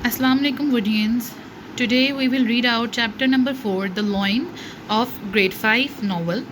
Assalamu alaikum audience. Today we will read out chapter number 4, The Loin of grade 5 novel.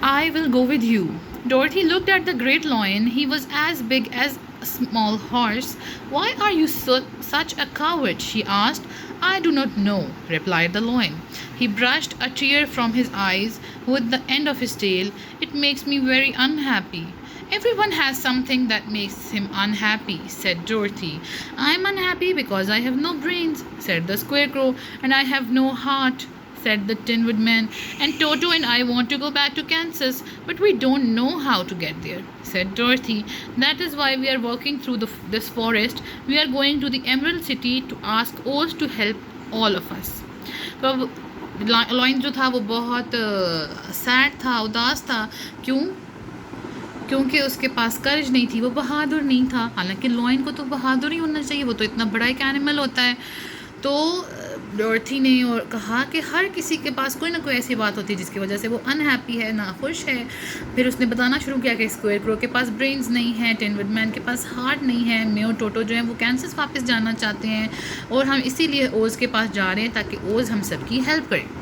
I will go with you. Dorothy looked at the great loin. He was as big as a small horse. Why are you such a coward? She asked. I do not know, replied the loin. He brushed a tear from his eyes with the end of his tail. It makes me very unhappy. Everyone has something that makes him unhappy, said Dorothy. I'm unhappy because I have no brains, said the Scarecrow, and I have no heart, said the Tin Woodman. And Toto and I want to go back to Kansas, but we don't know how to get there, said Dorothy. That is why we are walking through this forest. We are going to the Emerald City to ask Oz to help all of us. तो अब lion जो था वो बहुत sad था, उदास था. क्यों? क्योंकि उसके पास कर्ज नहीं थी, वो बहादुर नहीं था. हालांकि लॉइन को तो बहादुर ही होना चाहिए, वो तो इतना बड़ा एक एनिमल होता है. तो डॉर्थी ने और कहा कि हर किसी के पास कोई ना कोई ऐसी बात होती है जिसकी वजह से वो अनहैप्पी है, नाखुश है. फिर उसने बताना शुरू किया कि स्क्वेयर के पास ब्रेन्स नहीं है, टिन वुडमैन के पास हार्ट नहीं है, मेयो टोटो जो है वो कैंसस वापस जाना चाहते हैं और हम इसीलिए ओज के पास जा रहे हैं ताकि ओज हम सबकी हेल्प करे.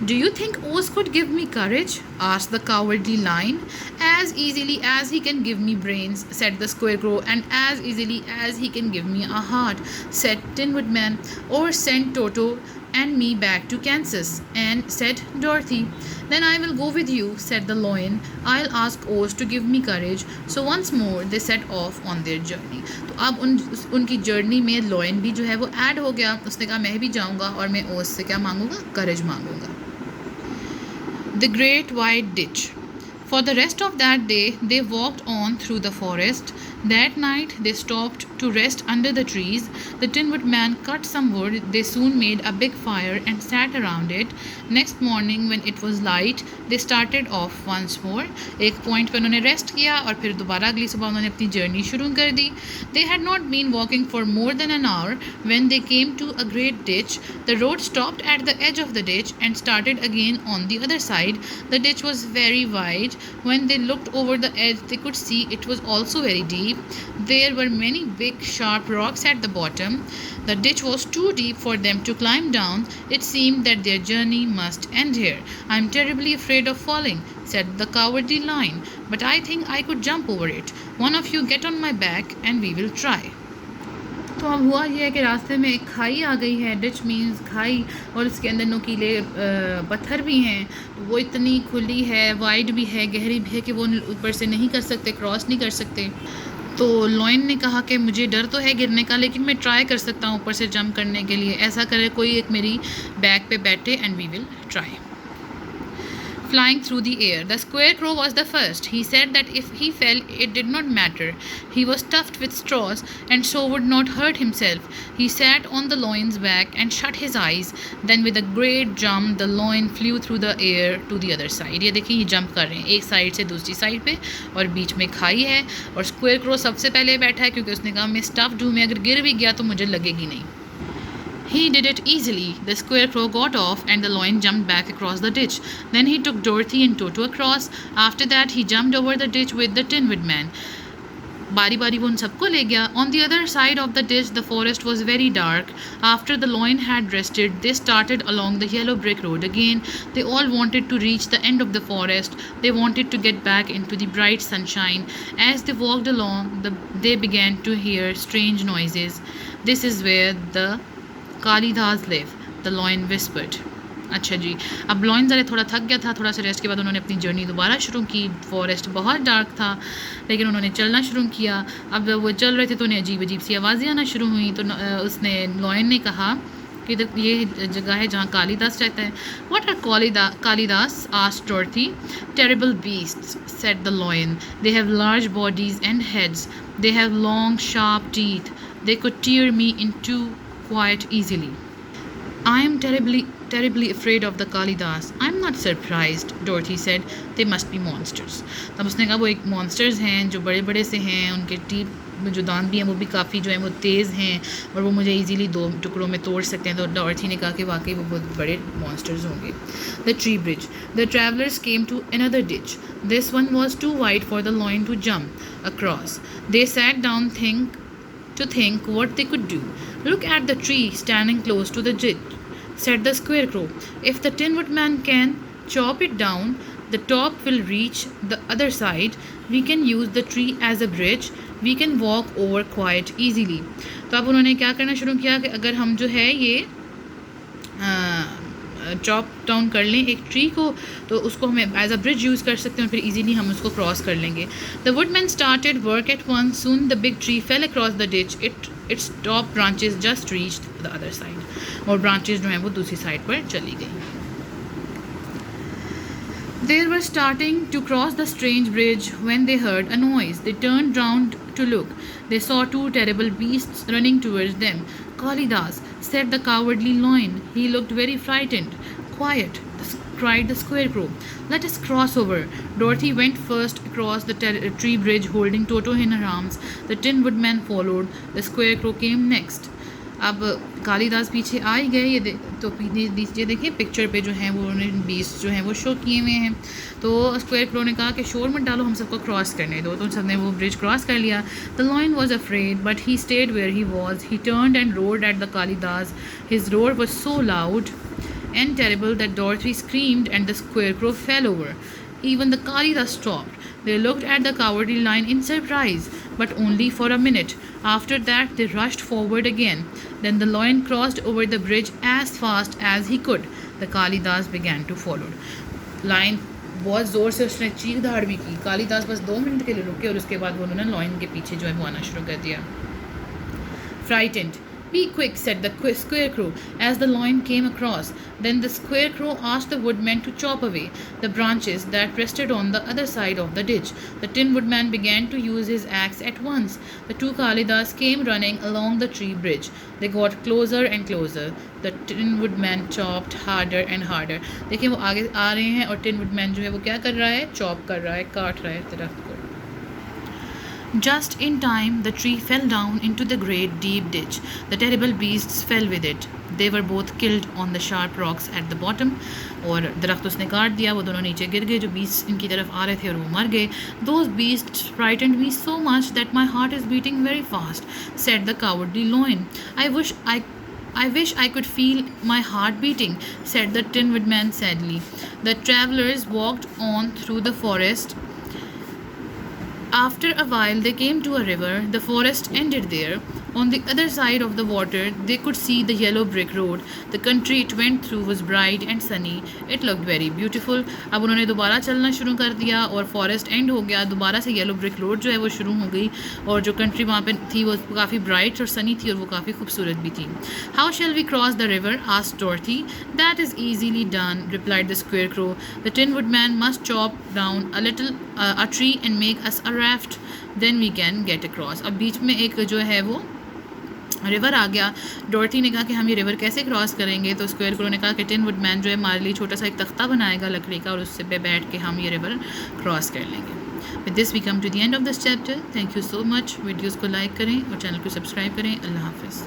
Do you think Oz could give me courage? Asked the cowardly lion. As easily as he can give me brains, said the Scarecrow, and as easily as he can give me a heart, said Tin Woodman. Or send Toto and me back to Kansas, and said Dorothy. Then I will go with you, said the lion. I'll ask Oz to give me courage. So once more they set off on their journey. तो अब उनकी journey में lion भी जो है वो add हो गया. उसने कहा मैं भी जाऊंगा और मैं ओज से क्या मांगूंगा? करेज मांगूंगा. The Great White Ditch. For the rest of that day, they walked on through the forest. That night, they stopped to rest under the trees. The Tin Woodman cut some wood. They soon made a big fire and sat around it. Next morning, when it was light, they started off once more. एक point पे उन्होंने rest किया और फिर दोबारा अगली सुबह उन्होंने अपनी जर्नी शुरू कर दी. They had not been walking for more than an hour when they came to a great ditch. The road stopped at the edge of the ditch and started again on the other side. The ditch was very wide. When they looked over the edge, they could see it was also very deep. There were many big, sharp rocks at the bottom. The ditch was too deep for them to climb down. It seemed that their journey must end here. I'm terribly afraid of falling, said the cowardly lion, but I think I could jump over it. One of you get on my back and we will try. तो अब हुआ यह है कि रास्ते में एक खाई आ गई है. डिच मीन्स खाई, और इसके अंदर नुकीले पत्थर भी हैं. वो इतनी खुली है, वाइड भी है, गहरी भी है कि वो ऊपर से नहीं कर सकते, क्रॉस नहीं कर सकते. तो लॉयन ने कहा कि मुझे डर तो है गिरने का, लेकिन मैं ट्राई कर सकता हूँ ऊपर से जंप करने के लिए. ऐसा करे कोई एक मेरी बैक पे बैठे and we will try. Flying through the air. The Scarecrow was the first. He said that if he fell, it did not matter. He was stuffed with straws and so would not hurt himself. He sat on the lion's back and shut his eyes. Then with a great jump, the lion flew through the air to the other side. ये देखिए ये jump कर रहे हैं एक side से दूसरी side पे, और बीच में खाई है. और Scarecrow सबसे पहले बैठा है क्योंकि उसने कहा मैं स्टफ्ड हूँ, मैं अगर गिर भी गया तो मुझे लगेगी नहीं. He did it easily. The Scarecrow got off and the lion jumped back across the ditch. Then he took Dorothy and Toto across. After that, he jumped over the ditch with the Tin Woodman. बारी बारी वो उन सबको ले गया. On the other side of the ditch, the forest was very dark. After the lion had rested, they started along the yellow brick road again. They all wanted to reach the end of the forest. They wanted to get back into the bright sunshine. As they walked along, they began to hear strange noises. This is where the Kalidas live, the lion whispered. अच्छा जी, अब lion ज़रा थोड़ा थक गया था. थोड़ा सा rest के बाद उन्होंने अपनी जर्नी दोबारा शुरू की. फॉरेस्ट बहुत डार्क था लेकिन उन्होंने चलना शुरू किया. अब वो चल रहे थे तो उन्हें अजीब अजीब सी आवाज़ें आना शुरू हुई. तो उसने लॉयन ने कहा कि ये जगह है जहाँ कालिदास रहता है. What are Kalidas? asked Dorothy. Terrible beasts, said the lion. They have large bodies and heads. They have long, sharp teeth. They could tear me in two quite easily. I am terribly afraid of the Kalidas. I'm not surprised, Dorothy said. They must be monsters. तब उसने कहा वो एक monsters हैं जो बड़े बड़े से हैं. उनके टीथ में जो दांत भी हैं वो भी काफ़ी जो हैं वो तेज़ हैं और वो मुझे इजीली दो टुकड़ों में तोड़ सकते हैं. तो डॉर्थी ने कहा कि वाकई वो बहुत बड़े monsters होंगे. The tree bridge. The travelers came to another ditch. This one was too wide for the lion to jump across. They sat down to think what they could do. Look at the tree standing close to the ditch, said the Scarecrow. If the Tin Woodman can chop it down, the top will reach the other side. We can use the tree as a bridge. We can walk over quite easily. तो अब उन्होंने क्या करना शुरू किया कि अगर हम जो है ये चॉप डाउन कर लें एक ट्री को, तो उसको हम एज अ ब्रिज यूज़ कर सकते हैं और फिर इजीली हम उसको क्रॉस कर लेंगे. The woodman started work at once. Soon the big tree fell across the ditch. Its top branches just reached the other side. और ब्रांचेस जो हैं वो दूसरी साइड पर चली गई. They were starting to cross the strange bridge when they heard a noise. They turned round to look. They saw two terrible beasts running towards them. Kalidas, said the cowardly loin. He looked very frightened. Quiet, cried the Scarecrow. Let us cross over. Dorothy went first across the tree bridge holding Toto in her arms. The Tin Woodman followed. The Scarecrow came next. अब कालिदास पीछे आ ही गए. तो ये देखिए picture पे जो है वो उन्होंने बीस्ट जो हैं वो शो किए हुए हैं. तो स्क्वेयरक्रो ने कहा कि शोर मत डालो, हम सबको क्रॉस करने दो. तो सबने वो ब्रिज क्रॉस कर लिया. The lion was afraid but he stayed where he was. He turned and roared at the Kalidas. His roar was so loud and terrible that Dorothy screamed and the Scarecrow fell over. Even the Kalidas stopped. They looked at the cowardly lion in surprise, but only for a minute. After that, they rushed forward again. Then the lion crossed over the bridge as fast as he could. The Kalidas began to follow. Lion बहुत ज़ोर से उसने चीख दहाड़ भी की. कालिदास बस 2 minute के लिए रुके और उसके बाद वो उन्होंने लॉयन के पीछे जो है वो आना शुरू कर दिया. Frightened. Be quick, said the Scarecrow as the lion came across. Then the Scarecrow asked the Woodman to chop away the branches that rested on the other side of the ditch. The Tin Woodman began to use his axe at once. The two Kalidas came running along the tree bridge. They got closer and closer. The Tin Woodman chopped harder and harder. देखिए वो आगे आ रहे हैं और Tin Woodman जो है वो क्या कर रहा है, चॉप कर रहा है, काट रहा है दरख्त को. Just in time, the tree fell down into the great deep ditch. The terrible beasts fell with it. They were both killed on the sharp rocks at the bottom. और दरख्त उसने काट दिया, वो दोनों नीचे गिर गए. जो beasts इनकी तरफ आ रहे थे और वो मर गए. Those beasts frightened me so much that my heart is beating very fast, said the cowardly loin. I wish I could feel my heart beating, said the Tin Woodman sadly. The travelers walked on through the forest. After a while, they came to a river. The forest ended there. On the other side of the water, they could see the yellow brick road. The country it went through was bright and sunny. It looked very beautiful. अब उन्होंने दोबारा चलना शुरू कर दिया और forest and हो गया. दोबारा से येलो ब्रिक रोड जो है वो शुरू हो गई और जो कंट्री वहाँ पे थी वो काफ़ी ब्राइट और सनी थी और वो काफ़ी खूबसूरत भी थी. How shall we cross the river? asked Dorothy. That is easily done, replied the Scarecrow. The Tin Woodman must chop down a tree and make us a raft. Then we can get across. अब बीच में एक जो है वो river आ गया. डॉर्थी ने कहा कि हम ये रिवर कैसे क्रॉस करेंगे. तो स्क्वेयरक्रो ने कहा कि टिन वुडमैन जो है हमारे लिए छोटा सा एक तख्ता बनाएगा लकड़ी का और उससे पे बैठ के हम ये रिवर क्रॉस कर लेंगे. With this we come to the end of this chapter. Thank you so much. Videos को लाइक करें और चैनल को सब्सक्राइब करें. अल्लाह हाफिज़.